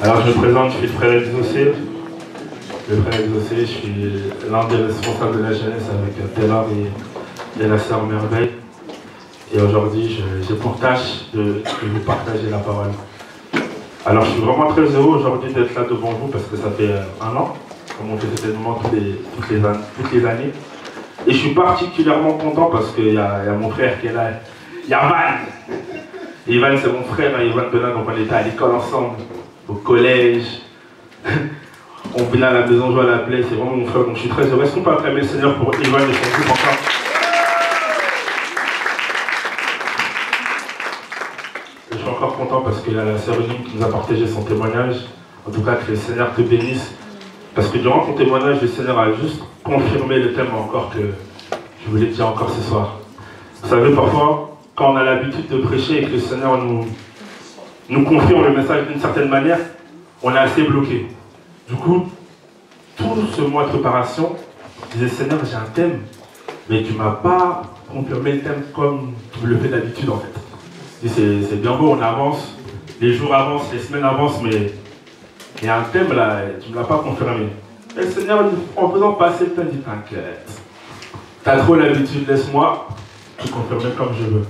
Alors je me présente, je suis le frère Exaucé. Le frère Exaucé, je suis l'un des responsables de la jeunesse avec Taylor et la sœur Merveille. Et aujourd'hui, j'ai pour tâche de vous partager la parole. Alors je suis vraiment très heureux aujourd'hui d'être là devant vous parce que ça fait un an, comme on fait cet événement toutes les années. Et je suis particulièrement content parce qu'il y a mon frère qui est là. Il y a Van. Ivan, c'est mon frère, hein, Ivan Benin, donc on était à l'école ensemble, au collège. On venait à la maison jouer à la play, c'est vraiment mon frère, donc je suis très heureux. Est-ce qu'on peut acclamer le Seigneur pour Ivan et son groupe encore? Je suis encore content parce qu'il y a la sœur Unique qui nous a partagé son témoignage. En tout cas, que le Seigneur te bénisse. Parce que durant ton témoignage, le Seigneur a juste confirmé le thème encore que je voulais dire encore ce soir. Vous savez, parfois, quand on a l'habitude de prêcher et que le Seigneur nous confirme le message d'une certaine manière, on est assez bloqué. Du coup, tout ce mois de préparation, je disais, Seigneur, j'ai un thème, mais tu ne m'as pas confirmé le thème comme tu le fais d'habitude en fait. C'est bien beau, on avance, les jours avancent, les semaines avancent, mais il y a un thème là, tu ne me l'as pas confirmé. Et le Seigneur, en faisant passer le thème, dit, t'inquiète, t'as trop l'habitude, laisse-moi tout confirmer comme je veux.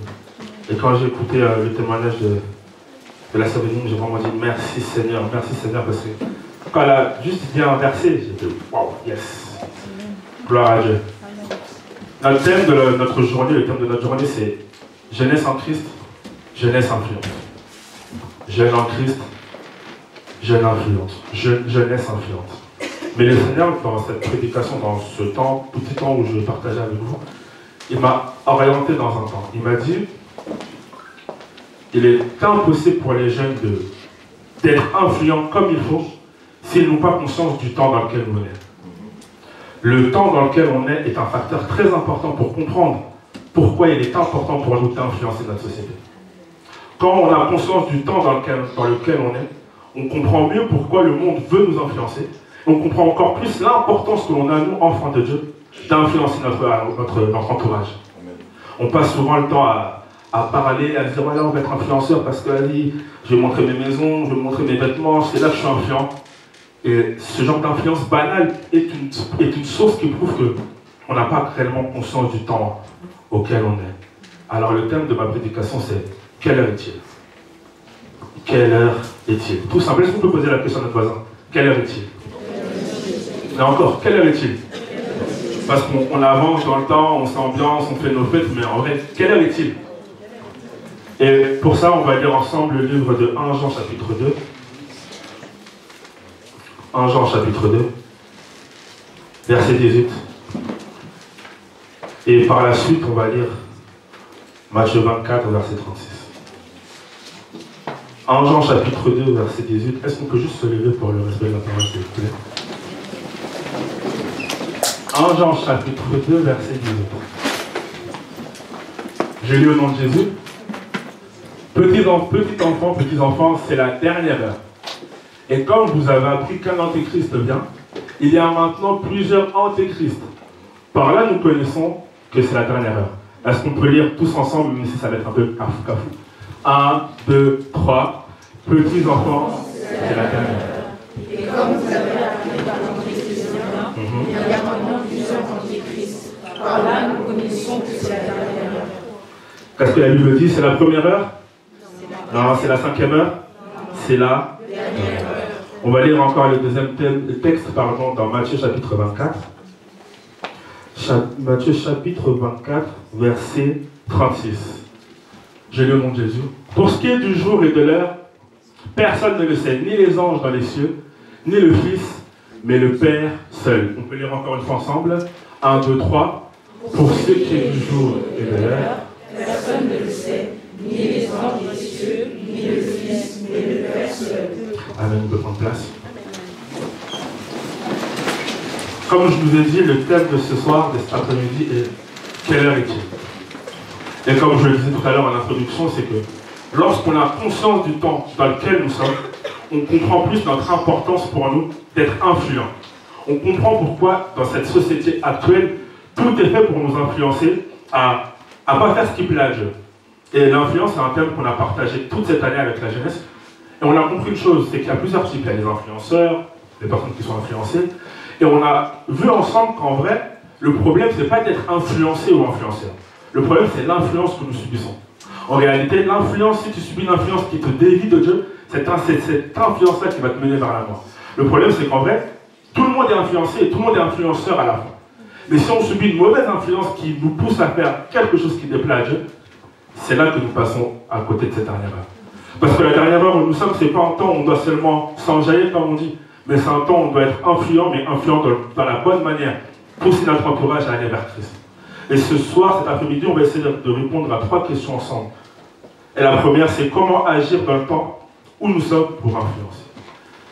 Et quand j'ai écouté le témoignage de la sœur Bénigne, j'ai vraiment dit merci Seigneur, parce que quand elle a juste dit un verset, j'ai dit waouh, yes, gloire à Dieu. Notre thème de notre journée, le thème de notre journée, c'est jeunesse en Christ, jeunesse influente. Jeune en Christ, jeune influente, jeunesse influente. Mais le Seigneur, dans cette prédication, dans ce temps, petit temps où je vais partager avec vous, il m'a orienté dans un temps. Il m'a dit, il est impossible pour les jeunes d'être influents comme il faut s'ils n'ont pas conscience du temps dans lequel on est. Le temps dans lequel on est un facteur très important pour comprendre pourquoi il est important pour nous d'influencer notre société. Quand on a conscience du temps dans lequel on est, on comprend mieux pourquoi le monde veut nous influencer. On comprend encore plus l'importance que l'on a, nous, enfants de Dieu, d'influencer notre entourage. On passe souvent le temps à parler, à dire voilà, on va être influenceur parce que allez, je vais montrer mes maisons, je vais montrer mes vêtements, c'est là que je suis influent. Et ce genre d'influence banale est une source qui prouve qu'on n'a pas réellement conscience du temps auquel on est. Alors le thème de ma prédication c'est quelle heure est-il? Quelle heure est-il? Tout simple, est-ce qu'on peut poser la question à notre voisin? Quelle heure est-il? Et encore, quelle heure est-il? Parce qu'on avance dans le temps, on s'ambiance, on fait nos fêtes, mais en vrai, quelle heure est-il? Et pour ça, on va lire ensemble le livre de 1 Jean chapitre 2. 1 Jean chapitre 2, verset 18. Et par la suite, on va lire Matthieu 24, verset 36. 1 Jean chapitre 2, verset 18. Est-ce qu'on peut juste se lever pour le respect de la parole, s'il vous plaît? 1 Jean chapitre 2, verset 18. Je lis au nom de Jésus. Petits enfants, c'est la dernière heure. Et comme vous avez appris qu'un antéchrist vient, il y a maintenant plusieurs antéchrists. Par là, nous connaissons que c'est la dernière heure. Est-ce qu'on peut lire tous ensemble, même si ça va être un peu cafou? 1, 2, 3. Petits enfants, c'est la dernière heure. Et comme vous avez appris par l'antéchrist vient, il y a maintenant plusieurs antéchrists. Par là, nous connaissons que c'est la dernière heure. Qu'est-ce que la Bible dit? C'est la première heure? Non, c'est la 5e heure? C'est la dernière heure. On va lire encore le deuxième texte dans Matthieu chapitre 24. Matthieu chapitre 24, verset 36. Je lis au nom de Jésus. Pour ce qui est du jour et de l'heure, personne ne le sait, ni les anges dans les cieux, ni le Fils, mais le Père seul. On peut lire encore une fois ensemble. 1, 2, 3. Pour ce qui est du jour et de l'heure, personne ne le sait, ni les anges des cieux, ni le Fils, mais le Père seul. Amen, on peut prendre place. Comme je vous ai dit, le thème de ce soir, de cet après-midi, est quelle heure est-il? Et comme je le disais tout à l'heure en introduction, c'est que lorsqu'on a conscience du temps dans lequel nous sommes, on comprend plus notre importance pour nous d'être influents. On comprend pourquoi, dans cette société actuelle, tout est fait pour nous influencer à ne pas faire ce qui plaît à Dieu. Et l'influence, c'est un thème qu'on a partagé toute cette année avec la jeunesse. Et on a compris une chose, c'est qu'il y a plusieurs types. Il y a les influenceurs, les personnes qui sont influencées. Et on a vu ensemble qu'en vrai, le problème, c'est pas d'être influencé ou influenceur. Le problème, c'est l'influence que nous subissons. En réalité, l'influence, si tu subis une influence qui te dévie de Dieu, c'est cette influence-là qui va te mener vers la mort. Le problème, c'est qu'en vrai, tout le monde est influencé et tout le monde est influenceur à la fin. Mais si on subit une mauvaise influence qui nous pousse à faire quelque chose qui déplaît à Dieu, c'est là que nous passons à côté de cette dernière heure. Parce que la dernière heure où nous sommes, c'est pas un temps où on doit seulement s'enjailler, comme on dit, mais c'est un temps où on doit être influent, mais influent dans la bonne manière, pousser notre entourage à aller vers Christ. Et ce soir, cet après-midi, on va essayer de répondre à 3 questions ensemble. Et la première, c'est comment agir dans le temps où nous sommes pour influencer.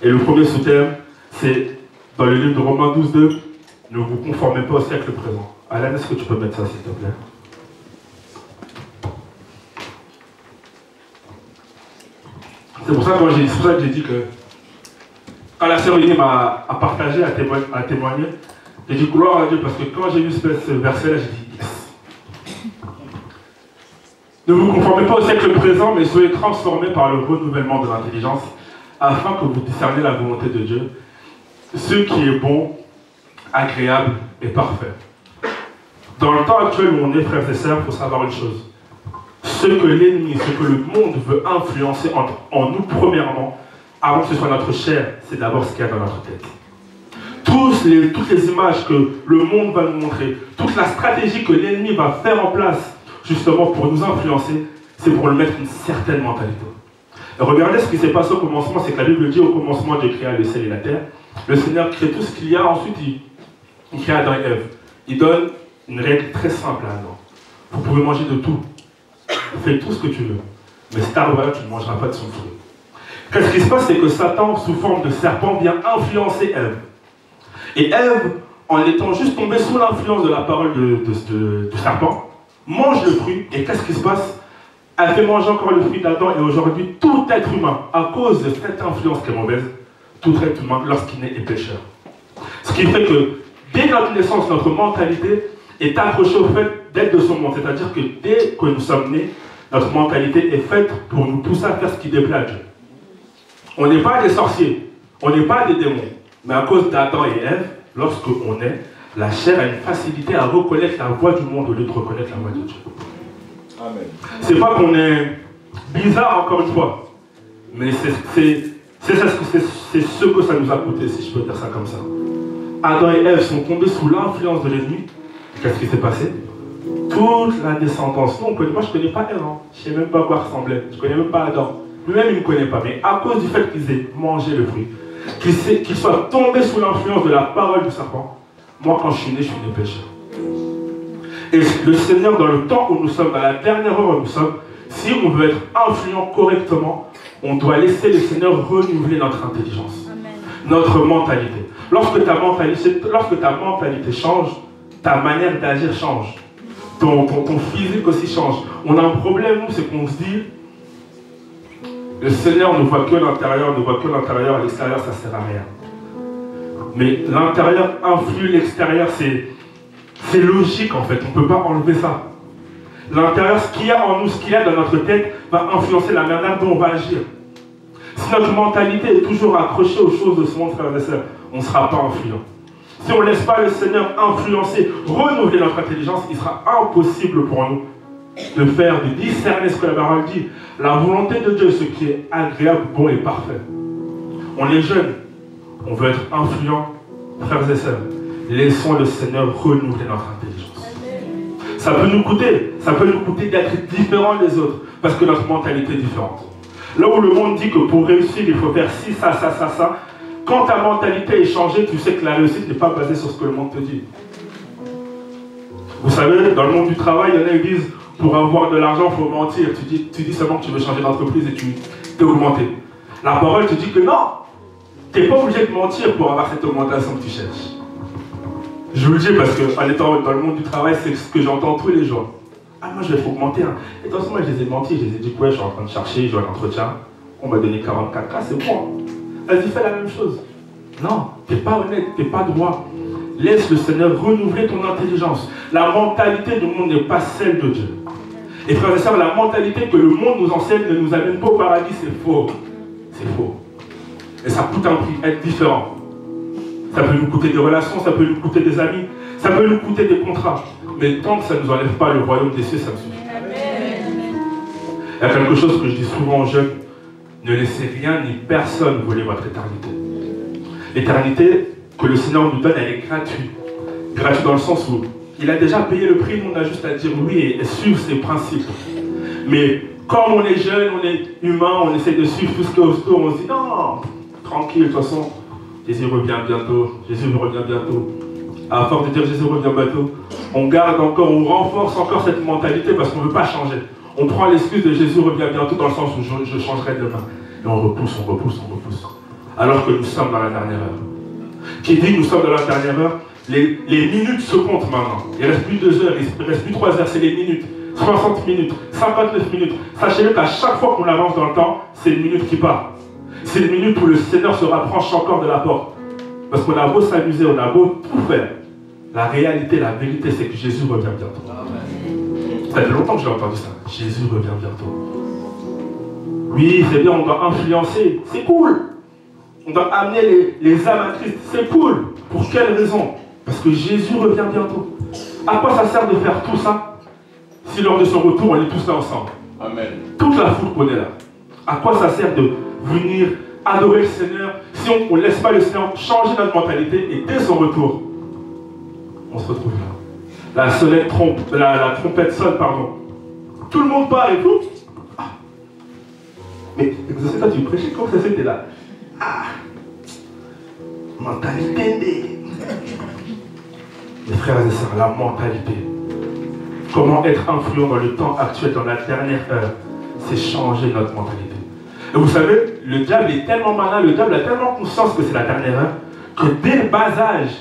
Et le premier sous-thème, c'est dans le livre de Romains 12:2, ne vous conformez pas au siècle présent. Alan, est-ce que tu peux mettre ça, s'il te plaît? C'est pour ça que j'ai dit que quand la sœur Unie m'a partagé, à témoigner, j'ai dit gloire à Dieu parce que quand j'ai vu ce verset-là, j'ai dit yes. Ne vous conformez pas au siècle présent, mais soyez transformés par le renouvellement de l'intelligence, afin que vous discerniez la volonté de Dieu, ce qui est bon, agréable et parfait. Dans le temps actuel où on est, frères et sœurs, il faut savoir une chose. Ce que l'ennemi, ce que le monde veut influencer en nous, premièrement, avant que ce soit notre chair, c'est d'abord ce qu'il y a dans notre tête. Toutes les images que le monde va nous montrer, toute la stratégie que l'ennemi va faire en place, justement pour nous influencer, c'est pour nous mettre une certaine mentalité. Et regardez ce qui s'est passé au commencement, c'est que la Bible dit au commencement Dieu créa le ciel et la terre. Le Seigneur crée tout ce qu'il y a, ensuite il crée Adam et Ève. Il donne une règle très simple à Adam. Vous pouvez manger de tout. Fais tout ce que tu veux. Mais cet arbre-là, tu ne mangeras pas de son fruit. Qu'est-ce qui se passe, c'est que Satan, sous forme de serpent, vient influencer Ève. Et Ève, en étant juste tombée sous l'influence de la parole du serpent, mange le fruit. Et qu'est-ce qui se passe? Elle fait manger encore le fruit d'Adam. Et aujourd'hui, tout être humain, à cause de cette influence qui est mauvaise, tout être humain, lorsqu'il naît, est pécheur. Ce qui fait que, dès notre naissance, notre mentalité est accrochée au fait d'être de son monde. C'est-à-dire que dès que nous sommes nés, notre mentalité est faite pour nous pousser à faire ce qui déplaît à Dieu. On n'est pas des sorciers, on n'est pas des démons. Mais à cause d'Adam et Ève, lorsqu'on est, la chair a une facilité à reconnaître la voix du monde au lieu de reconnaître la voix de Dieu. Amen. C'est pas qu'on est bizarre, encore une fois, mais c'est ce que ça nous a coûté, si je peux dire ça comme ça. Adam et Ève sont tombés sous l'influence de l'ennemi. Qu'est-ce qui s'est passé? Toute la descendance. Non, moi je ne connais pas Ève, hein. Je ne sais même pas à quoi ressemblait. Je ne connais même pas Adam. Lui-même il ne me connaît pas. Mais à cause du fait qu'ils aient mangé le fruit, qu'ils soient tombés sous l'influence de la parole du serpent, moi quand je suis né pécheur. Et le Seigneur, dans le temps où nous sommes, dans la dernière heure où nous sommes, si on veut être influent correctement, on doit laisser le Seigneur renouveler notre intelligence, notre mentalité. Lorsque ta mentalité change, ta manière d'agir change. Ton physique aussi change. On a un problème, nous, c'est qu'on se dit, le Seigneur ne voit que l'intérieur, à l'extérieur, ça ne sert à rien. Mais l'intérieur influe l'extérieur, c'est logique en fait, on ne peut pas enlever ça. L'intérieur, ce qu'il y a en nous, ce qu'il y a dans notre tête, va influencer la manière dont on va agir. Si notre mentalité est toujours accrochée aux choses de ce monde, frères et sœurs, on ne sera pas influent. Si on ne laisse pas le Seigneur influencer, renouveler notre intelligence, il sera impossible pour nous de discerner ce que la parole dit. La volonté de Dieu, ce qui est agréable, bon et parfait. On est jeunes, on veut être influent, frères et sœurs. Laissons le Seigneur renouveler notre intelligence. Ça peut nous coûter d'être différents des autres, parce que notre mentalité est différente. Là où le monde dit que pour réussir, il faut faire ci, ça, ça, ça, ça, quand ta mentalité est changée, tu sais que la réussite n'est pas basée sur ce que le monde te dit. Vous savez, dans le monde du travail, il y en a qui disent, pour avoir de l'argent, il faut mentir. Tu dis seulement que tu veux changer d'entreprise et tu t'es augmenté. La parole te dit que non, tu n'es pas obligé de mentir pour avoir cette augmentation que tu cherches. Je vous le dis parce qu'en étant dans le monde du travail, c'est ce que j'entends tous les jours. Ah, moi je vais augmenter. Hein. Et de toute façon, moi je les ai menti, je les ai dit que ouais, je suis en train de chercher, je vais à l'entretien. On m'a donné 44K, c'est bon. Vas-y, fais la même chose. Non, tu n'es pas honnête, tu n'es pas droit. Laisse le Seigneur renouveler ton intelligence. La mentalité du monde n'est pas celle de Dieu. Et frères et sœurs, la mentalité que le monde nous enseigne ne nous amène pas au paradis, c'est faux. C'est Et ça coûte un prix, être différent. Ça peut nous coûter des relations, ça peut nous coûter des amis, ça peut nous coûter des contrats. Mais tant que ça ne nous enlève pas le royaume des cieux, ça me suffit. Il y a quelque chose que je dis souvent aux jeunes, ne laissez rien ni personne voler votre éternité. L'éternité que le Seigneur nous donne, elle est gratuite. Gratuite dans le sens où il a déjà payé le prix, nous on a juste à dire oui et suivre ses principes. Mais comme on est jeune, on est humain, on essaie de suivre tout ce qu'il y a autour, on se dit non, tranquille, de toute façon, Jésus revient bientôt, Jésus revient bientôt. À force de dire Jésus revient bientôt, on garde encore, on renforce encore cette mentalité parce qu'on ne veut pas changer. On prend l'excuse de Jésus revient bientôt dans le sens où je changerai demain. Et on repousse, on repousse, on repousse. Alors que nous sommes dans la dernière heure. Qui dit nous sommes dans la dernière heure, les minutes se comptent maintenant. Il ne reste plus 2 heures, il ne reste plus 3 heures, c'est les minutes. 60 minutes, 59 minutes. Sachez-le qu'à chaque fois qu'on avance dans le temps, c'est une minute qui part. C'est une minute où le Seigneur se rapproche encore de la porte. Parce qu'on a beau s'amuser, on a beau tout faire. La réalité, la vérité, c'est que Jésus revient bientôt. Ça fait longtemps que j'ai entendu ça. Jésus revient bientôt. Oui, c'est bien, on doit influencer. C'est cool. On doit amener les âmes à Christ. C'est cool. Pour quelle raison? Parce que Jésus revient bientôt. À quoi ça sert de faire tout ça si lors de son retour, on est tous là ensemble? Amen. Toute la foule qu'on est là. À quoi ça sert de venir adorer le Seigneur si on ne laisse pas le Seigneur changer notre mentalité et dès son retour, on se retrouve là. La trompette sonne, pardon. Tout le monde part et tout. Ah. Mais vous savez, toi, tu prêchais comme ça, c'était là. Ah. Mentalité. Mes frères et sœurs, la mentalité. Comment être influent dans le temps actuel, dans la dernière heure, c'est changer notre mentalité. Et vous savez, le diable est tellement malin, le diable a tellement conscience que c'est la dernière heure, que dès le bas âge,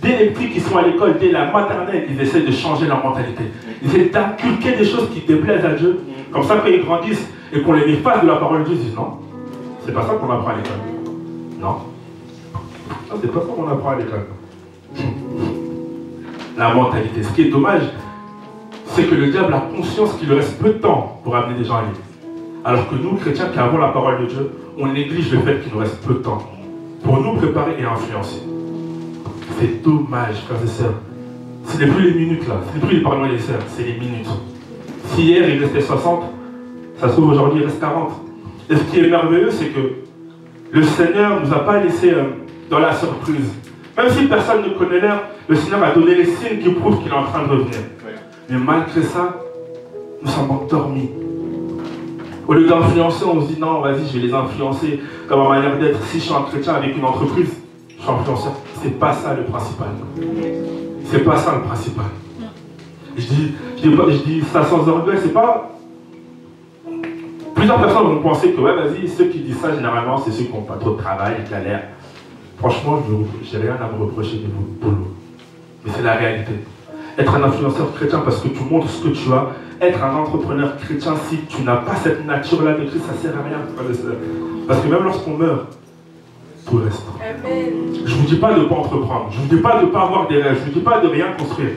dès les petits qui sont à l'école, dès la maternelle, ils essaient de changer leur mentalité. Ils essaient d'inculquer des choses qui déplaisent à Dieu. Comme ça, quand ils grandissent et qu'on les met face de la parole de Dieu, ils disent non, c'est pas ça qu'on apprend à l'école. Non. Non, c'est pas ça qu'on apprend à l'école. La mentalité. Ce qui est dommage, c'est que le diable a conscience qu'il lui reste peu de temps pour amener des gens à lui. Alors que nous, chrétiens qui avons la parole de Dieu, on néglige le fait qu'il nous reste peu de temps pour nous préparer et influencer. C'est dommage, frères et sœurs. Ce n'est plus les minutes là, ce n'est plus les parlements et les sœurs, c'est les minutes. Si hier il restait 60, ça se trouve aujourd'hui il reste 40. Et ce qui est merveilleux, c'est que le Seigneur ne nous a pas laissé dans la surprise. Même si personne ne connaît l'heure, le Seigneur a donné les signes qui prouvent qu'il est en train de revenir. Mais malgré ça, nous sommes endormis. Au lieu d'influencer, on se dit non, vas-y, je vais les influencer comme ma manière d'être. Si je suis un chrétien avec une entreprise, je suis influenceur. C'est pas ça le principal. C'est pas ça le principal. Je dis ça sans orgueil, c'est pas. Plusieurs personnes vont penser que ouais, vas-y, ceux qui disent ça généralement, c'est ceux qui n'ont pas trop de travail, qui galèrent. Franchement, je n'ai rien à me reprocher de vous, boulot. Mais c'est la réalité. Être un influenceur chrétien parce que tu montres ce que tu as. Être un entrepreneur chrétien, si tu n'as pas cette nature-là de Christ, ça ne sert à rien. Parce que même lorsqu'on meurt, tout reste. Amen. Je ne vous dis pas de ne pas entreprendre. Je ne vous dis pas de ne pas avoir des rêves. Je ne vous dis pas de rien construire.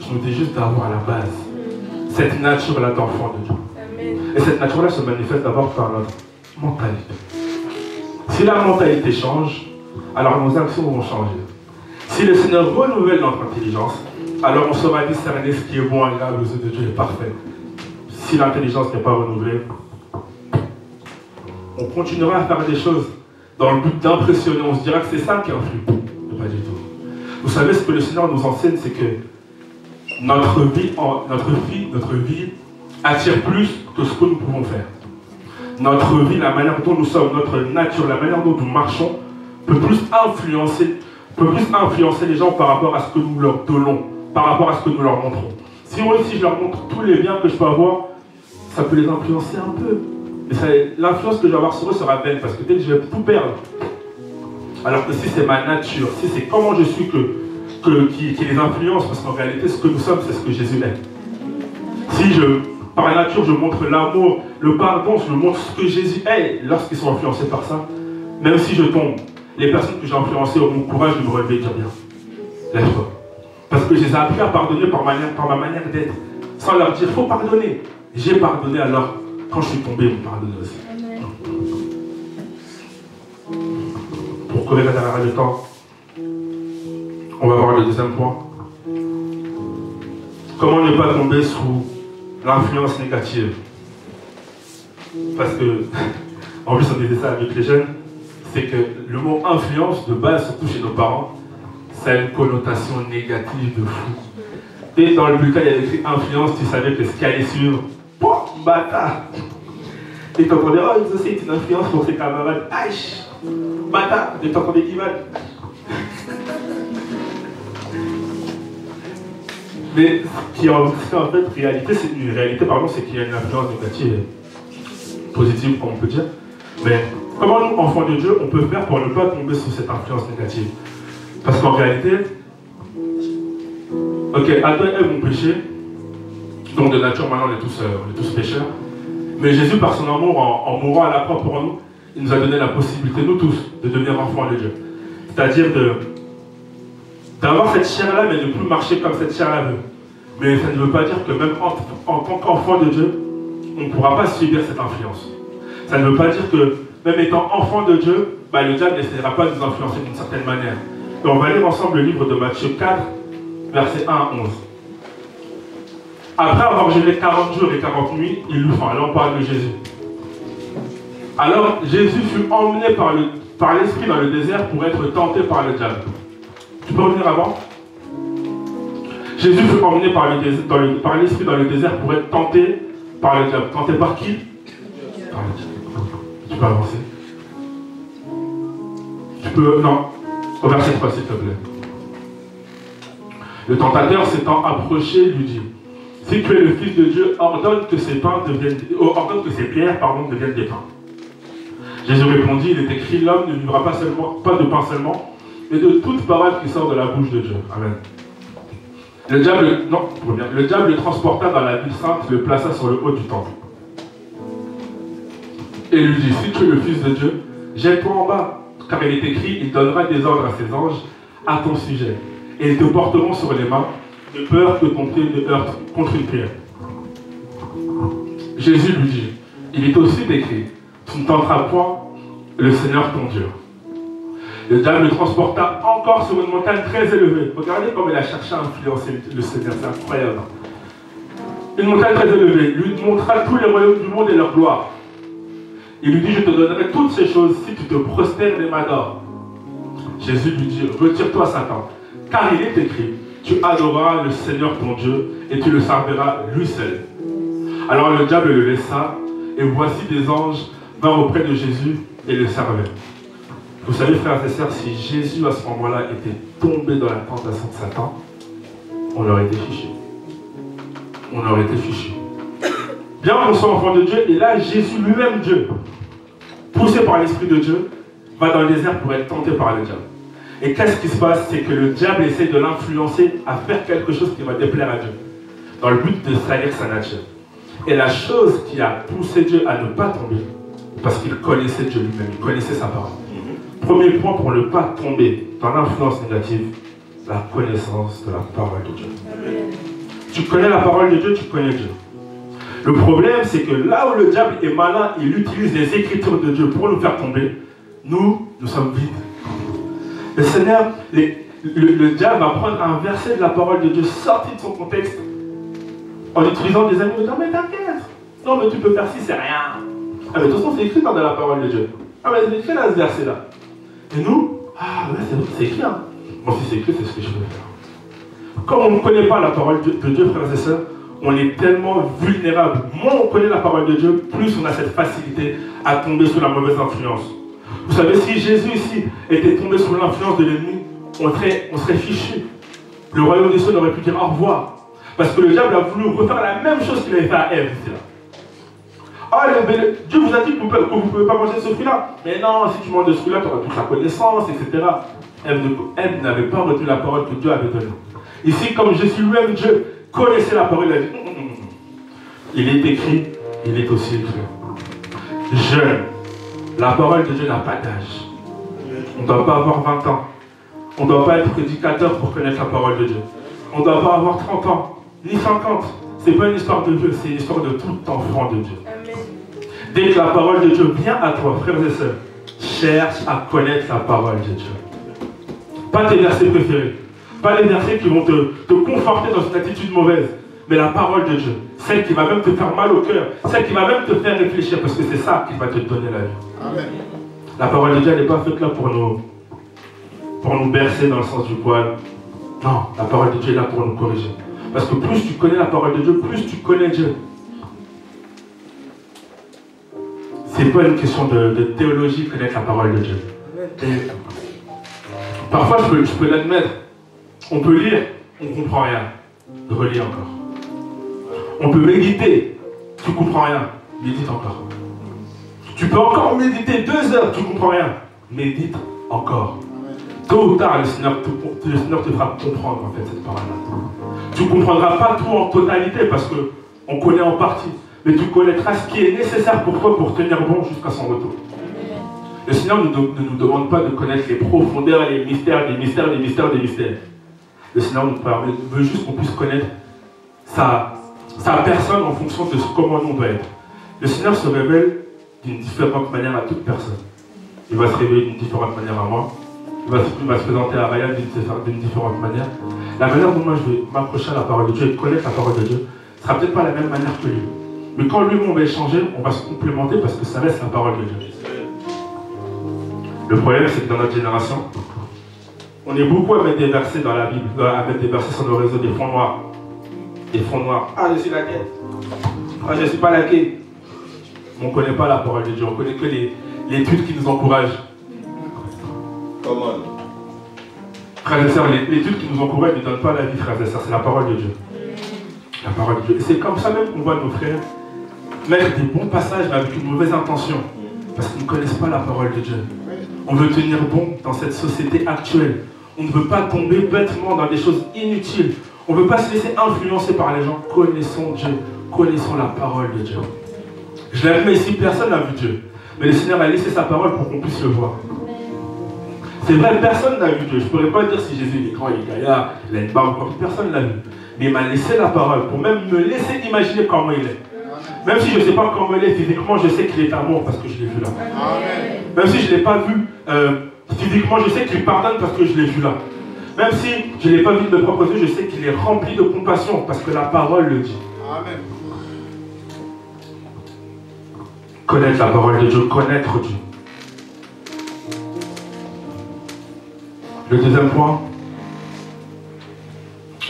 Je vous dis juste d'avoir à la base cette nature-là d'enfant de Dieu. Amen. Et cette nature-là se manifeste d'abord par notre mentalité. Si la mentalité change, alors nos actions vont changer. Si le Seigneur renouvelle notre intelligence, alors on saura discerner ce qui est bon, agréable aux yeux de Dieu et parfait. Si l'intelligence n'est pas renouvelée, on continuera à faire des choses dans le but d'impressionner. On se dira que c'est ça qui influe. Mais pas du tout. Vous savez, ce que le Seigneur nous enseigne, c'est que notre vie attire plus que ce que nous pouvons faire. Notre vie, la manière dont nous sommes, notre nature, la manière dont nous marchons, peut plus influencer les gens par rapport à ce que nous leur donnons, par rapport à ce que nous leur montrons. Si moi aussi je leur montre tous les biens que je peux avoir, ça peut les influencer un peu. Mais l'influence que je vais avoir sur eux sera vaine, parce que peut-être que je vais tout perdre. Alors que si c'est ma nature, si c'est comment je suis qui les influence, parce qu'en réalité, ce que nous sommes, c'est ce que Jésus est. Si par nature, je montre l'amour, le pardon, je montre ce que Jésus est, lorsqu'ils sont influencés par ça, même si je tombe, les personnes que j'ai influencées auront le courage de me relever et de dire bien, lève-toi. Parce que je les ai appris à pardonner par ma manière d'être, sans leur dire, il faut pardonner. J'ai pardonné, alors quand je suis tombé, vous pardonnez aussi. corriger derrière le temps. On va voir le deuxième point. Comment ne pas tomber sous l'influence négative? Parce que, en plus on disait ça avec les jeunes, c'est que le mot influence, de base, surtout chez nos parents, ça a une connotation négative de fou. Et dans le bulletin, il y a écrit influence, tu savais que ce qui allait suivre, bâtard. Et tu entendais, oh, c'est une influence pour ses camarades, aïe, bâtard. Et tu entendais Ivan. Mais ce qui est en fait réalité, c'est qu'il y a une influence négative et positive, comme on peut dire. Mais comment nous, enfants de Dieu, on peut faire pour ne pas tomber sous cette influence négative? Parce qu'en réalité, ok, Adam et Ève ont péché, donc de nature maintenant on est tous pécheurs. Mais Jésus, par son amour, en mourant à la croix pour nous, il nous a donné la possibilité, nous tous, de devenir enfants de Dieu. C'est-à-dire d'avoir cette chair-là, mais de ne plus marcher comme cette chair-là veut. Mais ça ne veut pas dire que même en tant qu'enfant de Dieu, on ne pourra pas subir cette influence. Ça ne veut pas dire que, même étant enfant de Dieu, le diable n'essaiera pas de nous influencer d'une certaine manière. Et on va lire ensemble le livre de Matthieu 4, versets 1 à 11. Après avoir jeûné 40 jours et 40 nuits, il eut faim. Là, on parle de Jésus. Alors, Jésus fut emmené par l'Esprit dans le désert pour être tenté par le diable. Tu peux revenir avant? Jésus fut emmené par l'Esprit dans le désert pour être tenté par le diable. Tenté par qui? Par le diable. Tu peux avancer? Tu peux... Non. Au verset 3, s'il te plaît. Le tentateur s'étant approché lui dit: si tu es le Fils de Dieu, ordonne que ces pierres deviennent des pains. Jésus répondit: il est écrit, l'homme ne vivra pas de pain seulement, mais de toute parole qui sort de la bouche de Dieu. Amen. Le diable le transporta dans la ville sainte, le plaça sur le haut du temple. Et lui dit: si tu es le Fils de Dieu, jette-toi en bas, car il est écrit, il donnera des ordres à ses anges à ton sujet, et ils te porteront sur les mains, de peur que ton pied ne heurte contre une pierre. Jésus lui dit: il est aussi écrit, tu ne tenteras point le Seigneur ton Dieu. Le diable le transporta encore sur une montagne très élevée. Regardez comme il a cherché à influencer le Seigneur, c'est incroyable. Une montagne très élevée, lui montra tous les royaumes du monde et leur gloire. Il lui dit: je te donnerai toutes ces choses si tu te prosternes et m'adores. Jésus lui dit: retire-toi Satan, car il est écrit, tu adoreras le Seigneur ton Dieu et tu le serviras lui seul. Alors le diable le laissa, et voici des anges vinrent auprès de Jésus et le servaient. Vous savez, frères et sœurs, si Jésus à ce moment-là était tombé dans la tentation de Satan, on aurait été fichu. On aurait été fichu. Bien qu'on soit enfant de Dieu, et là Jésus lui-même, Dieu, poussé par l'Esprit de Dieu, va dans le désert pour être tenté par le diable. Et qu'est-ce qui se passe? C'est que le diable essaie de l'influencer à faire quelque chose qui va déplaire à Dieu, dans le but de salir sa nature. Et la chose qui a poussé Dieu à ne pas tomber, parce qu'il connaissait Dieu lui-même, il connaissait sa parole. Premier point pour ne pas tomber dans l'influence négative, la connaissance de la parole de Dieu. Amen. Tu connais la parole de Dieu, tu connais Dieu. Le problème, c'est que là où le diable est malin, il utilise les écritures de Dieu pour nous faire tomber. Nous sommes vides. Le Seigneur, le diable va prendre un verset de la parole de Dieu sorti de son contexte en utilisant des amis. Non mais t'inquiète, non mais tu peux faire ci, c'est rien. Ah mais de toute façon c'est écrit dans la parole de Dieu. Ah mais c'est écrit dans ce verset là. Et nous, ah ouais c'est écrit hein. Bon si c'est écrit c'est ce que je veux faire. Comme on ne connaît pas la parole de Dieu, frères et sœurs, on est tellement vulnérable. Moins on connaît la parole de Dieu, plus on a cette facilité à tomber sous la mauvaise influence. Vous savez, si Jésus ici était tombé sous l'influence de l'ennemi, on serait fichu. Le royaume des cieux aurait pu dire au revoir. Parce que le diable a voulu refaire la même chose qu'il avait fait à Ève. Ah, Dieu vous a dit que vous ne pouvez pas manger ce fruit-là. Mais non, si tu manges de ce fruit-là, tu auras toute la connaissance, etc. Ève n'avait pas retenu la parole que Dieu avait donnée. Ici, comme Jésus lui-même, Dieu connaissait la parole, il a dit il est écrit, il est aussi écrit. Jeune, la parole de Dieu n'a pas d'âge. On ne doit pas avoir 20 ans. On ne doit pas être prédicateur pour connaître la parole de Dieu. On ne doit pas avoir 30 ans, ni 50. Ce n'est pas une histoire de Dieu, c'est une histoire de tout enfant de Dieu. Amen. Dès que la parole de Dieu vient à toi, frères et sœurs, cherche à connaître la parole de Dieu. Pas tes versets préférés. Pas les versets qui vont te conforter dans une attitude mauvaise. Mais la parole de Dieu. Celle qui va même te faire mal au cœur. Celle qui va même te faire réfléchir. Parce que c'est ça qui va te donner la vie. Amen. La parole de Dieu, elle n'est pas faite là pour nous bercer dans le sens du poil. Non, la parole de Dieu est là pour nous corriger. Parce que plus tu connais la parole de Dieu, plus tu connais Dieu. C'est pas une question de théologie, connaître la parole de Dieu. Et parfois, je peux l'admettre. On peut lire, on ne comprend rien. Relis encore. On peut méditer, tu ne comprends rien. Médite encore. Tu peux encore méditer 2 heures, tu ne comprends rien. Médite encore. Tôt ou tard, le Seigneur te fera comprendre en fait cette parole-là. Tu ne comprendras pas tout en totalité parce qu'on connaît en partie. Mais tu connaîtras ce qui est nécessaire pour toi pour tenir bon jusqu'à son retour. Le Seigneur ne nous demande pas de connaître les profondeurs, les mystères, des mystères, des mystères, des mystères. Le Seigneur veut juste qu'on puisse connaître sa personne en fonction de comment nous on doit être. Le Seigneur se révèle d'une différente manière à toute personne. Il va se révéler d'une différente manière à moi. Il va se présenter à Ryan d'une différente manière. La manière dont moi je vais m'approcher à la parole de Dieu et connaître la parole de Dieu ne sera peut-être pas la même manière que lui. Mais quand lui et moi on va échanger, on va se complémenter parce que ça reste la parole de Dieu. Le problème, c'est que dans notre génération, on est beaucoup à mettre des versets dans la Bible, à mettre des versets sur nos réseaux, des fonds noirs. Des fonds noirs. Ah, je suis laquais. Ah, je ne suis pas laquais. On ne connaît pas la parole de Dieu, on connaît que les trucs qui nous encouragent. Comment? Frères et sœurs, les trucs qui nous encouragent ne donnent pas la vie, frères et sœurs, c'est la parole de Dieu. La parole de Dieu. Et c'est comme ça même qu'on voit nos frères mettre des bons passages mais avec une mauvaise intention. Parce qu'ils ne connaissent pas la parole de Dieu. On veut tenir bon dans cette société actuelle. On ne veut pas tomber bêtement dans des choses inutiles. On ne veut pas se laisser influencer par les gens. Connaissons Dieu. Connaissons la parole de Dieu. Je l'admets ici, personne n'a vu Dieu. Mais le Seigneur a laissé sa parole pour qu'on puisse le voir. C'est vrai, personne n'a vu Dieu. Je ne pourrais pas dire si Jésus est grand, il est gaillard, il a une barbe, personne ne l'a vu. Mais il m'a laissé la parole pour même me laisser imaginer comment il est. Même si je ne sais pas comment il est physiquement, je sais qu'il est amour parce que je l'ai vu là. Amen. Même si je ne l'ai pas vu physiquement, je sais qu'il pardonne parce que je l'ai vu là. Même si je ne l'ai pas vu de mes propres yeux, je sais qu'il est rempli de compassion parce que la parole le dit. Amen. Connaître la parole de Dieu, connaître Dieu. Le deuxième point,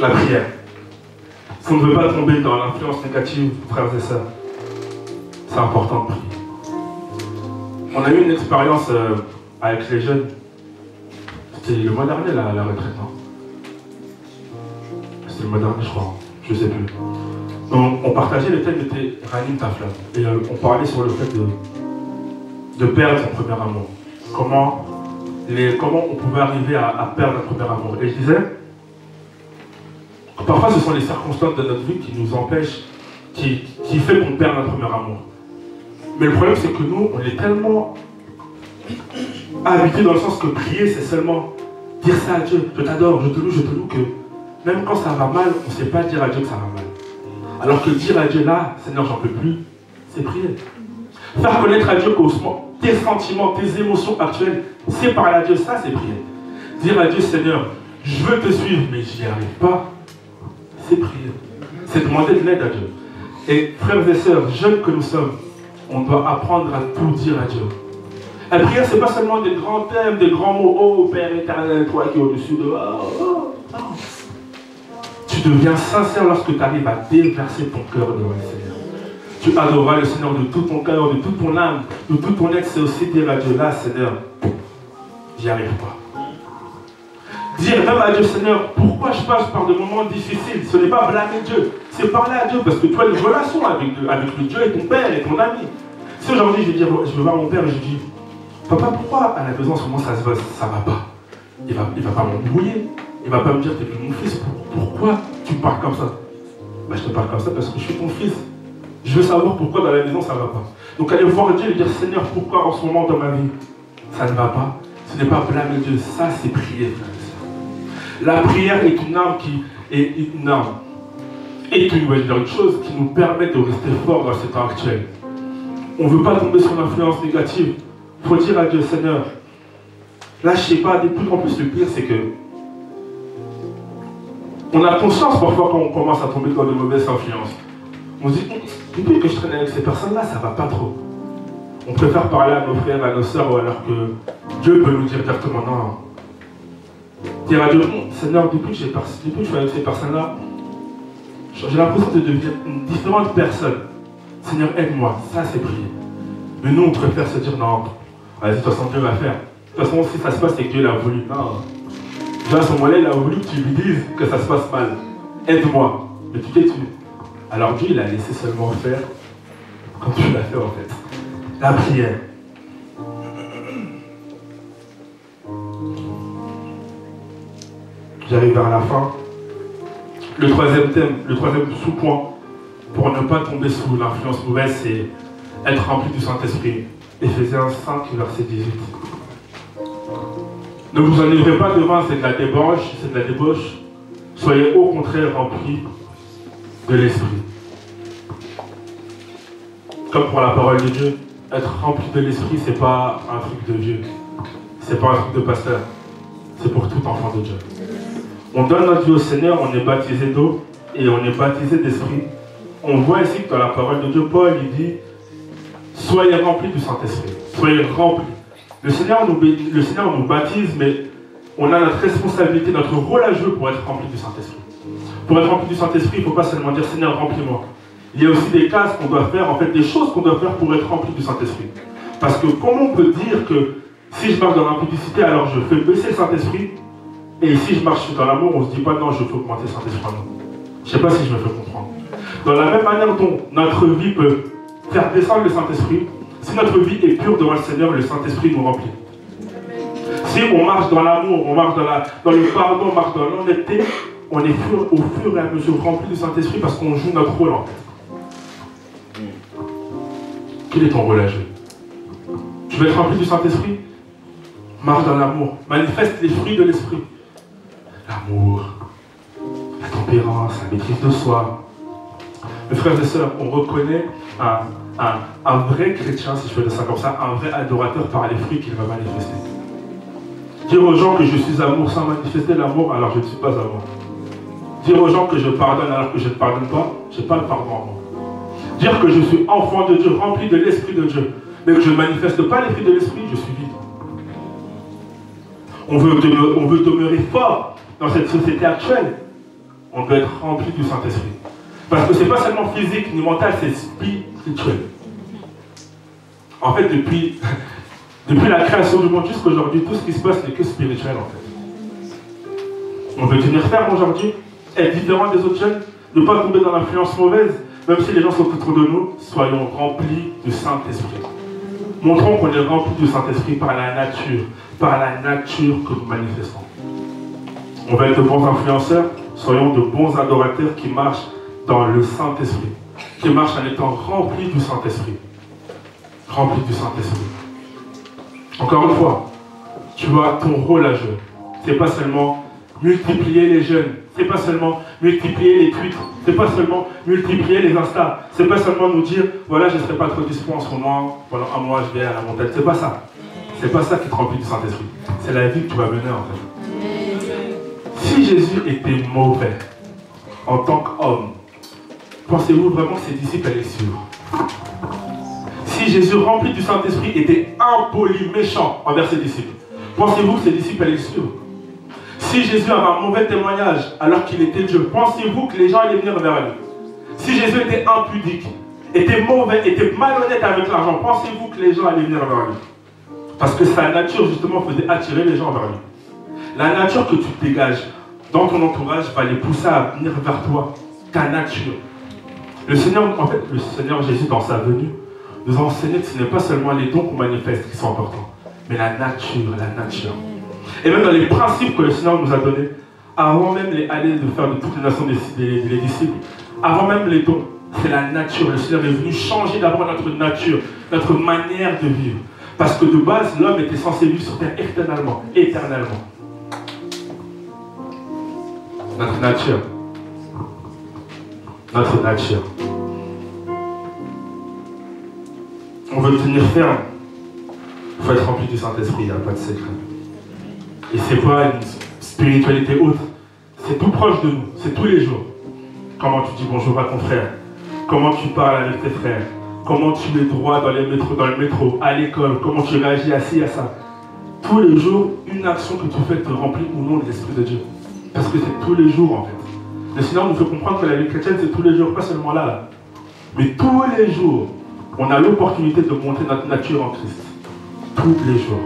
la prière. Si on ne veut pas tomber dans l'influence négative, frères et sœurs, c'est important de prier. On a eu une expérience avec les jeunes. C'était le mois dernier, la retraite, non? C'était le mois dernier, je crois. Je ne sais plus. On partageait le thème était Ranime ta flamme. Et on parlait sur le fait de perdre son premier amour. Comment on pouvait arriver à perdre notre premier amour. Et je disais, parfois ce sont les circonstances de notre vie qui nous empêchent, qui fait qu'on perd notre premier amour. Mais le problème c'est que nous, on est tellement habitués dans le sens que prier c'est seulement dire ça à Dieu. Je t'adore, je te loue que même quand ça va mal, on ne sait pas dire à Dieu que ça va mal. Alors que dire à Dieu là, Seigneur j'en peux plus, c'est prier. Faire connaître à Dieu tes sentiments, tes émotions actuelles, c'est parler à Dieu, ça c'est prier. Dire à Dieu, Seigneur, je veux te suivre, mais je n'y arrive pas, c'est prier. C'est demander de l'aide à Dieu. Et frères et sœurs, jeunes que nous sommes, on doit apprendre à tout dire à Dieu. La prière, ce n'est pas seulement des grands thèmes, des grands mots, oh Père éternel, toi qui es au-dessus de... Non. Tu deviens sincère lorsque tu arrives à déverser ton cœur devant le Seigneur. Tu adoreras le Seigneur de tout ton cœur, de toute ton âme, de tout ton être. C'est aussi dire à Dieu, là, Seigneur, j'y arrive pas. Dire même à Dieu, Seigneur, pourquoi je passe par des moments difficiles? Ce n'est pas blâmer Dieu, c'est parler à Dieu, parce que tu as une relation avec le Dieu et ton père et ton ami. Si aujourd'hui je vais voir mon père et je dis, papa, pourquoi à la maison en ce moment ça va pas? Il va pas m'embrouiller, il va pas me dire, t'es plus mon fils, pourquoi tu me parles comme ça? Ben, je te parle comme ça parce que je suis ton fils. Je veux savoir pourquoi dans la maison ça ne va pas. Donc aller voir Dieu et dire, Seigneur, pourquoi en ce moment dans ma vie ça ne va pas? Ce n'est pas blâmer Dieu, ça c'est prier. La prière est une arme une chose qui nous permet de rester forts dans ce temps actuel. On ne veut pas tomber sur l'influence négative. Il faut dire à Dieu, Seigneur, lâchez pas. De plus en plus, le pire, c'est que on a conscience parfois quand on commence à tomber dans de mauvaises influences. On se dit, depuis que je traîne avec ces personnes-là, ça va pas trop. On préfère parler à nos frères, à nos sœurs, alors que Dieu peut nous dire directement non. Dire à Dieu, Seigneur, depuis que je suis avec ces personnes-là, j'ai l'impression de devenir une différente personne. Seigneur, aide-moi. Ça, c'est prier. Mais nous, on préfère se dire, non, vas-y, de toute façon, Dieu va faire. De toute façon, si ça se passe, c'est que Dieu l'a voulu. Non. Déjà, à ce moment-là, il a voulu que tu lui dises que ça se passe mal. Aide-moi. Mais tu t'es tué. Alors Dieu, il a laissé seulement faire comme tu l'as fait, en fait. La prière. J'arrive vers la fin. Le troisième thème, le troisième sous-point, pour ne pas tomber sous l'influence mauvaise, c'est être rempli du Saint-Esprit. Éphésiens 5, verset 18. Ne vous enivrez pas de vin, c'est de la débauche. Soyez au contraire remplis de l'Esprit. Comme pour la parole de Dieu, être rempli de l'Esprit, c'est pas un truc de vieux. C'est pas un truc de pasteur. C'est pour tout enfant de Dieu. On donne notre vie au Seigneur, on est baptisé d'eau et on est baptisé d'Esprit. On voit ici que dans la parole de Dieu, Paul, il dit soyez remplis du Saint-Esprit. Soyez remplis. Le Seigneur nous baptise, mais on a notre responsabilité, notre rôle à jouer pour être rempli du Saint-Esprit. Pour être rempli du Saint-Esprit, il ne faut pas seulement dire Seigneur, remplis-moi. Il y a aussi des cases qu'on doit faire, en fait, des choses qu'on doit faire pour être rempli du Saint-Esprit. Parce que comment on peut dire que si je marche dans l'impudicité, alors je fais baisser le Saint-Esprit, et si je marche dans l'amour, on ne se dit pas non, je fais augmenter le Saint-Esprit. Je ne sais pas si je me fais comprendre. Dans la même manière dont notre vie peut faire descendre le Saint-Esprit, si notre vie est pure devant le Seigneur, le Saint-Esprit nous remplit. Si on marche dans l'amour, on marche dans le pardon, on marche dans l'honnêteté, on est au fur et à mesure rempli du Saint-Esprit parce qu'on joue notre rôle en fait. Quel est ton rôle à jouer? Tu veux être rempli du Saint-Esprit? Marche dans l'amour, manifeste les fruits de l'Esprit. L'amour, la tempérance, la maîtrise de soi. Mes frères et sœurs, on reconnaît un vrai chrétien, si je peux dire ça comme ça, un vrai adorateur par les fruits qu'il va manifester. Dire aux gens que je suis amour sans manifester l'amour, alors je ne suis pas amour. Dire aux gens que je pardonne alors que je ne pardonne pas, je n'ai pas le pardon en moi. Dire que je suis enfant de Dieu, rempli de l'Esprit de Dieu, mais que je ne manifeste pas les fruits de l'Esprit, je suis vide. On veut demeurer fort dans cette société actuelle. On doit être rempli du Saint-Esprit. Parce que ce n'est pas seulement physique ni mental, c'est spirituel. En fait, depuis la création du monde jusqu'à aujourd'hui, tout ce qui se passe n'est que spirituel en fait. On veut tenir ferme aujourd'hui, être différent des autres jeunes, ne pas tomber dans l'influence mauvaise, même si les gens sont autour de nous, soyons remplis du Saint-Esprit. Montrons qu'on est remplis du Saint-Esprit par la nature que nous manifestons. On va être de bons influenceurs, soyons de bons adorateurs qui marchent dans le Saint-Esprit, qui marchent en étant remplis du Saint-Esprit. Remplis du Saint-Esprit. Encore une fois, tu as ton rôle à jouer. Ce n'est pas seulement multiplier les jeunes, ce n'est pas seulement multiplier les tweets, ce n'est pas seulement multiplier les Insta, ce n'est pas seulement nous dire, voilà, je ne serai pas trop dispo en ce moment, pendant un mois je vais à la montagne. C'est pas ça. C'est pas ça qui te remplit du Saint-Esprit. C'est la vie que tu vas mener en fait. Si Jésus était mauvais en tant qu'homme, pensez-vous vraiment que ses disciples allaient le suivre? Si Jésus rempli du Saint-Esprit était impoli, méchant envers ses disciples, pensez-vous que ses disciples allaient le suivre? Si Jésus avait un mauvais témoignage alors qu'il était Dieu, pensez-vous que les gens allaient venir vers lui? Si Jésus était impudique, était mauvais, était malhonnête avec l'argent, pensez-vous que les gens allaient venir vers lui? Parce que sa nature justement faisait attirer les gens vers lui. La nature que tu dégages dans ton entourage va les pousser à venir vers toi. Ta nature. Le Seigneur Jésus dans sa venue nous a enseigné que ce n'est pas seulement les dons qu'on manifeste qui sont importants, mais la nature. Et même dans les principes que le Seigneur nous a donnés, avant même aller de faire de toutes les nations des disciples, avant même les dons, c'est la nature. Le Seigneur est venu changer d'abord notre nature, notre manière de vivre. Parce que de base, l'homme était censé vivre sur terre éternellement. Notre nature. On veut tenir ferme Il faut être rempli du Saint-Esprit, il n'y a pas de secret. Et c'est pas une spiritualité haute. C'est tout proche de nous, c'est tous les jours. Comment tu dis bonjour à ton frère, comment tu parles avec tes frères, comment tu es droit dans le métro, à l'école, comment tu réagis à ci, à ça. Tous les jours, une action que tu fais te remplit ou non de l'Esprit de Dieu. Parce que c'est tous les jours en fait. Le Seigneur nous fait comprendre que la vie chrétienne c'est tous les jours, pas seulement là. Mais tous les jours, on a l'opportunité de montrer notre nature en Christ. Tous les jours.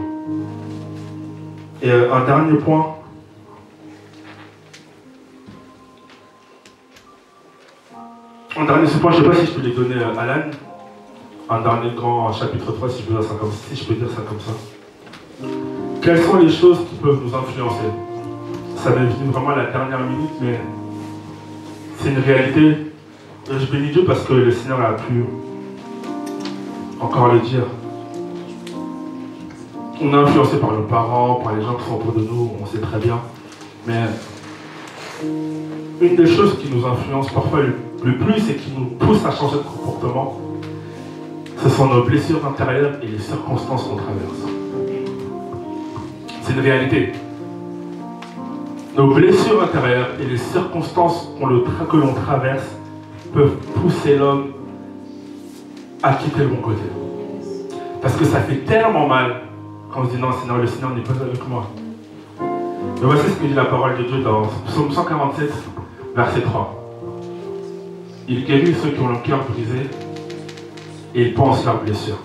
Et un dernier point. Un dernier point, je ne sais pas si je peux les donner à Alan. Un dernier grand chapitre 3, si je peux dire ça comme ça. Quelles sont les choses qui peuvent nous influencer? Ça m'est venu vraiment à la dernière minute, mais c'est une réalité. Je bénis Dieu parce que le Seigneur a pu encore le dire. On est influencé par nos parents, par les gens qui sont autour de nous, on sait très bien. Mais une des choses qui nous influence parfois le plus et qui nous pousse à changer de comportement, ce sont nos blessures intérieures et les circonstances qu'on traverse. C'est une réalité. Nos blessures intérieures et les circonstances que l'on traverse peuvent pousser l'homme à quitter le bon côté. Parce que ça fait tellement mal quand on se dit non, Seigneur, le Seigneur n'est pas avec moi. Mais voici ce que dit la parole de Dieu dans Psaume 147, verset 3. Il guérit ceux qui ont le cœur brisé et il pense leurs blessures.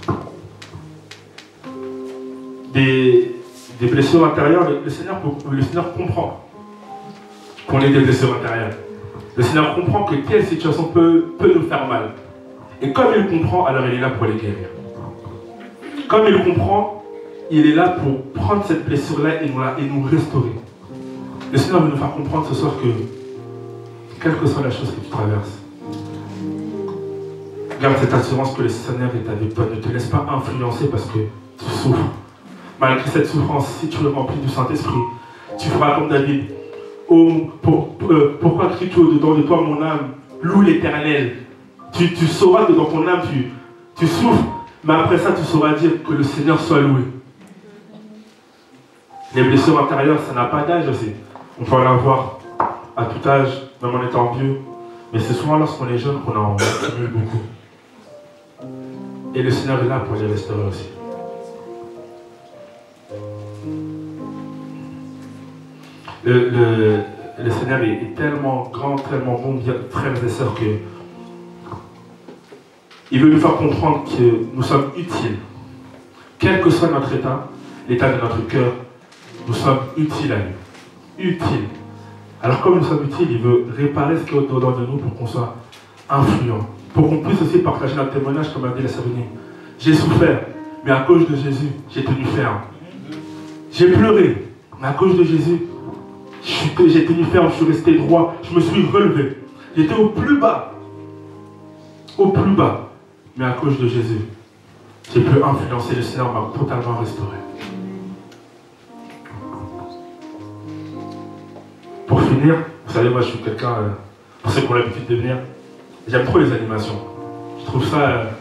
Des blessures intérieures, le Seigneur comprend qu'on ait des blessures intérieures. Le Seigneur comprend que telle situation peut nous faire mal. Et comme il comprend, alors il est là pour les guérir. Comme il comprend, il est là pour prendre cette blessure-là et nous restaurer. Le Seigneur veut nous faire comprendre ce soir que, quelle que soit la chose que tu traverses, garde cette assurance que le Seigneur est avec toi. Ne te laisse pas influencer parce que tu souffres. Malgré cette souffrance, si tu es rempli du Saint-Esprit, tu feras comme David. Oh, pourquoi cries-tu au-dedans de toi, mon âme? Loue l'Éternel. Tu sauras que dans ton âme, tu souffres. Mais après ça, tu sauras dire que le Seigneur soit loué. Les blessures intérieures, ça n'a pas d'âge aussi. On peut en avoir à tout âge, même en étant vieux. Mais c'est souvent lorsqu'on est jeune qu'on en accumule beaucoup. Et le Seigneur est là pour les restaurer aussi. Le Seigneur est tellement grand, tellement bon, frères et sœurs, que il veut nous faire comprendre que nous sommes utiles. Quel que soit notre état, l'état de notre cœur, nous sommes utiles à lui. Utiles. Alors comme nous sommes utiles, il veut réparer ce qui est autour de nous pour qu'on soit influents. Pour qu'on puisse aussi partager notre témoignage, comme a dit la sœur Bénie. J'ai souffert, mais à cause de Jésus, j'ai tenu ferme. J'ai pleuré, mais à cause de Jésus, j'ai tenu ferme, je suis resté droit, je me suis relevé. J'étais au plus bas. Au plus bas. Mais à cause de Jésus, j'ai pu influencer. Le Seigneur m'a totalement restauré. Pour finir, vous savez, moi je suis quelqu'un, pour ceux qui ont l'habitude de venir, j'aime trop les animations. Je trouve ça,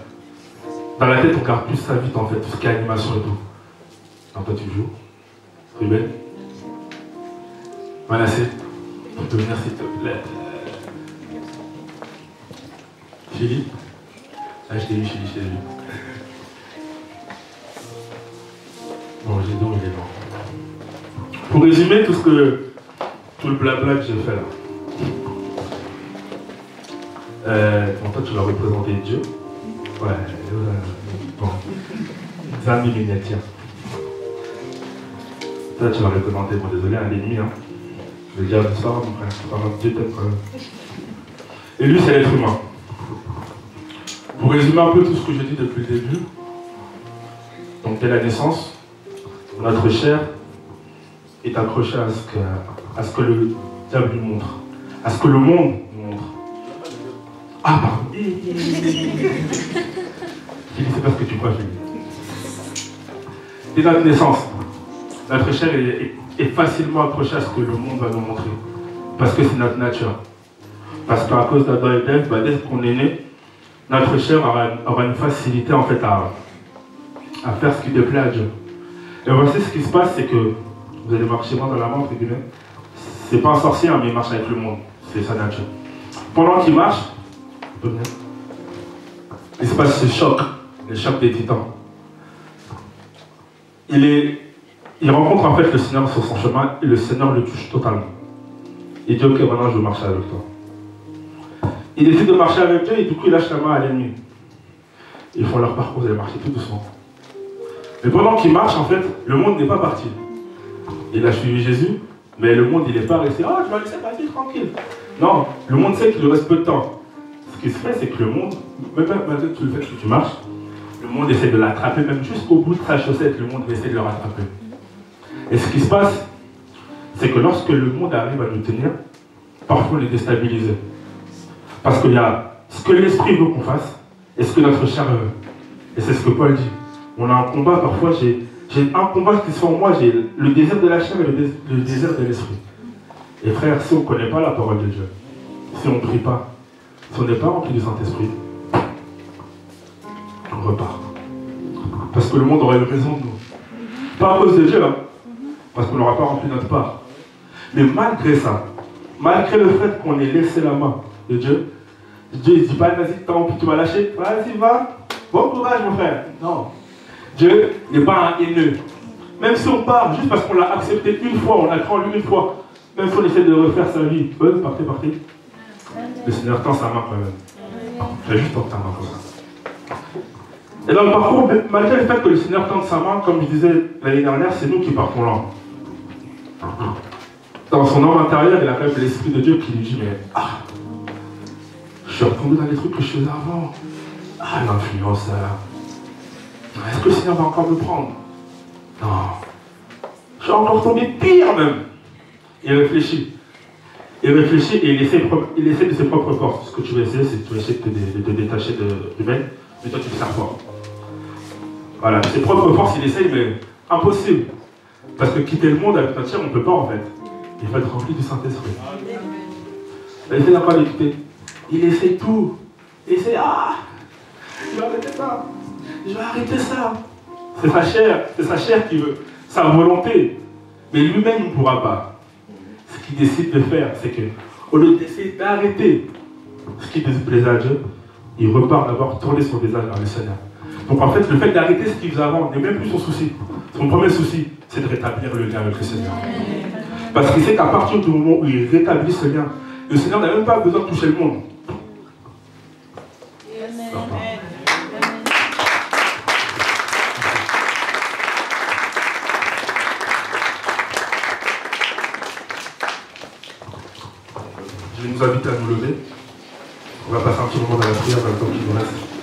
dans la tête on garde plus ça vite en fait, tout ce qui est animation et tout. Alors toi tu joues, Ruben, Manassé, tu peux venir s'il te plaît. Philippe, ah je t'ai vu, Philippe, je t'ai vu. Bon, j'ai donc il est là. Pour résumer tout le blabla que j'ai fait là. Bon, toi tu vas représenter Dieu. Ouais, bon. C'est un miniature. Toi tu vas représenter, bon désolé, un ennemi, hein. Je vais dire ça, mon frère, c'est pas grave, Dieu t'aime quand même. Et lui c'est l'être humain. Pour résumer un peu tout ce que j'ai dit depuis le début, donc dès la naissance, notre chair est accrochée à ce que le diable nous montre, à ce que le monde nous montre. Ah, pardon. C'est pas ce que tu crois, Philippe. Dès notre naissance, notre chair est facilement accrochée à ce que le monde va nous montrer. Parce que c'est notre nature. Parce qu'à cause d'Adam et d'Ève, dès qu'on est né, notre chair aura une facilité en fait à à faire ce qui déplaît à Dieu. Et voici ce qui se passe, c'est que vous allez voir chez moi dans la main, entre guillemets, c'est pas un sorcier, mais il marche avec le monde, c'est sa nature. Pendant qu'il marche, il se passe ce choc, le choc des titans. Il rencontre en fait le Seigneur sur son chemin et le Seigneur le touche totalement. Il dit ok, maintenant je veux marcher avec toi. Il décide de marcher avec Dieu et du coup il lâche la main à l'ennemi. Ils font leur parcours, ils allaient marcher tout doucement. Mais pendant qu'il marche, en fait, le monde n'est pas parti. Il a suivi Jésus, mais le monde il n'est pas resté. Ah, je vais laisser passer tranquille. Non, le monde sait qu'il lui reste peu de temps. Ce qui se fait, c'est que le monde, même malgré tout le fait que tu marches, le monde essaie de l'attraper, même jusqu'au bout de sa chaussette, le monde essaie de le rattraper. Et ce qui se passe, c'est que lorsque le monde arrive à nous tenir, parfois on est déstabilisé. Parce qu'il y a ce que l'esprit veut qu'on fasse et ce que notre chair veut. Et c'est ce que Paul dit. On a un combat, parfois j'ai un combat qui se fait en moi, j'ai le désir de la chair et le désir de l'esprit. Et frère, si on ne connaît pas la parole de Dieu, si on ne prie pas, si on n'est pas rempli du Saint-Esprit, on repart. Parce que le monde aurait raison de nous. Pas à cause de Dieu, hein, parce qu'on n'aura pas rempli notre part. Mais malgré ça, malgré le fait qu'on ait laissé la main de Dieu, Dieu ne dit pas, vas-y, t'as rempli, tu vas lâcher, vas-y, va, bon courage mon frère. Non. Dieu n'est pas un haineux. Même si on part, juste parce qu'on l'a accepté une fois, on a cru en lui une fois, même si on essaie de refaire sa vie, partez. Le Seigneur tend sa main quand même. J'ai juste tendre sa main comme ça. Et dans le parcours, malgré le fait que le Seigneur tende sa main, comme je disais l'année dernière, c'est nous qui partons lent. Dans son homme intérieur, il a quand même l'Esprit de Dieu qui lui dit, mais je suis retombé dans les trucs que je faisais avant. L'influence, est-ce que le Seigneur va encore me prendre? Non. Je suis encore tombé pire même. Il réfléchit. Il réfléchit et il essaie de ses propres forces. Ce que tu vas essayer, c'est que tu vas essayer de te détacher de l'humain, mais toi tu te sers fort. Voilà, ses propres forces, il essaye, mais impossible. Parce que quitter le monde avec notre chair, on ne peut pas en fait. Il faut être rempli du Saint-Esprit. Il essaie encore d'écouter. Il essaie tout. Il essaie, je vais arrêter ça. Je vais arrêter ça. C'est sa chair qui veut, sa volonté. Mais lui-même ne pourra pas. Ce qu'il décide de faire, c'est que, au lieu d'essayer d'arrêter ce qui déplaisait à Dieu, il repart d'abord tourner son visage vers le Seigneur. Donc en fait, le fait d'arrêter ce qu'il faisait avant n'est même plus son souci. Son premier souci, c'est de rétablir le lien avec le Seigneur. Parce qu'il sait qu'à partir du moment où il rétablit ce lien, le Seigneur n'a même pas besoin de toucher le monde. Je vais nous inviter à nous lever. On va passer un petit moment dans la prière dans le temps qui nous reste.